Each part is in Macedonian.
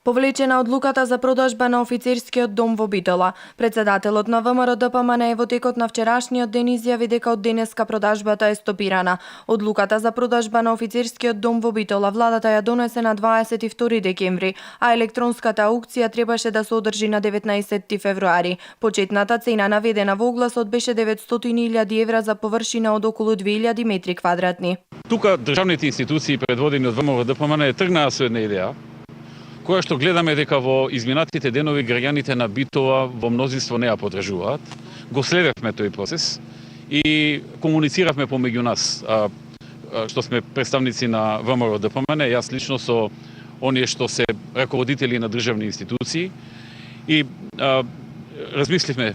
Повлечена одлуката за продажба на офицерскиот дом во Битола, председателот на ВМРО ДПМН во текот на вчерашниот ден изјави дека од денеска продажбата е стопирана. Одлуката за продажба на офицерскиот дом во Битола владата ја донесе на 22 декември, а електронската аукција требаше да се одржи на 19 февруари. Почетната цена наведена во огласот беше 900.000 евра за површина од околу 2000 метри квадратни. Тука државните институции предводени од ВМРО ДПМН тргнаа со една идеја која што гледаме дека во изминатите денови граѓаните на Битола во мнозинство не ја подржуваат. Го следевме тој процес и комунициравме помеѓу нас, што сме представници на ВМРО ДПМН, јас лично со оние што се раководители на државни институции и размисливме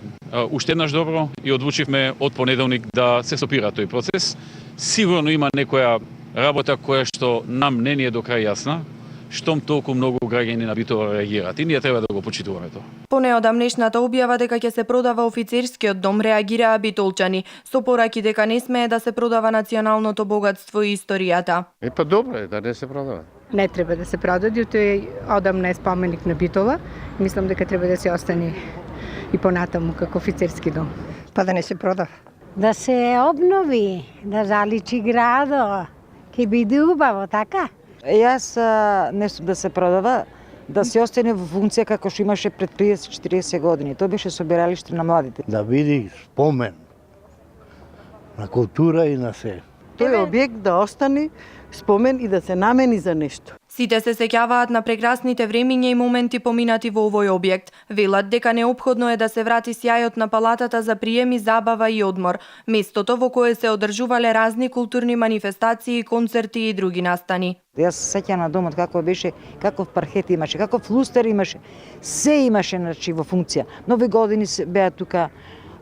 уште еднаш добро и одлучивме од понеделник да се стопира тој процес. Сигурно има некоја работа која што нам не ни е до крај јасна, штом толку многу граѓани на Битола реагираат и ние треба да го почитуваме тоа. По неодамнешната објава дека ќе се продава офицерскиот дом реагираа битолчани со пораки дека не смее да се продава националното богатство и историјата. Па добро е да не се продава. Не треба да се продаде, тој одамна е споменик на Битола. Мислам дека треба да се остане и понатаму како офицерски дом. Па да не се продава. Да се обнови, да заличи градо, ќе биде убаво, така? Јас не да се продава, да се остане во функција како што имаше пред 30-40 години. Тоа беше собиралиште на младите. Да биде спомен на култура и на се. Тој објект да остане спомен и да се намени за нешто. Сите се сеќаваат на прекрасните времиња и моменти поминати во овој објект. Велат дека неопходно е да се врати сјајот на палатата за приеми, забава и одмор, местото во кое се одржувале разни културни манифестации, концерти и други настани. Јас се сеќам на домот како беше, каков пархет имаше, каков лустер имаше, се имаше значи во функција. Нови години беа тука,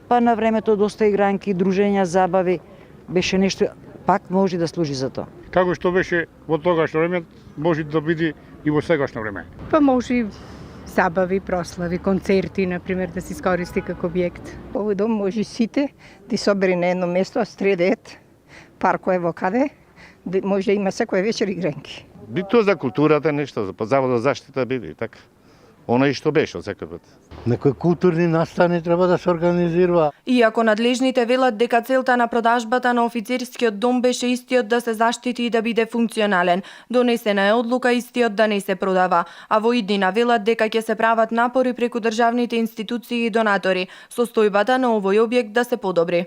па на времето доста игранки, дружења, забави, беше нешто пак може да служи за тоа. Како што беше во тогашно време, може да биде и во сегашно време. Па може и забави, прослави, концерти, например, да се искористи како објект. Овој дом може сите да собере на едно место, средет, паркој во каде, може да има секоја вечер игранки. Би тоа за културата нешто, за завод за заштита биде, така. Она и што беше од секој пат. Некои културни настани треба да се организира. Иако надлежните велат дека целта на продажбата на офицерскиот дом беше истиот да се заштити и да биде функционален, донесена е одлука истиот да не се продава, а во иднина велат дека ќе се прават напори преку државните институции и донатори, состојбата на овој објект да се подобри.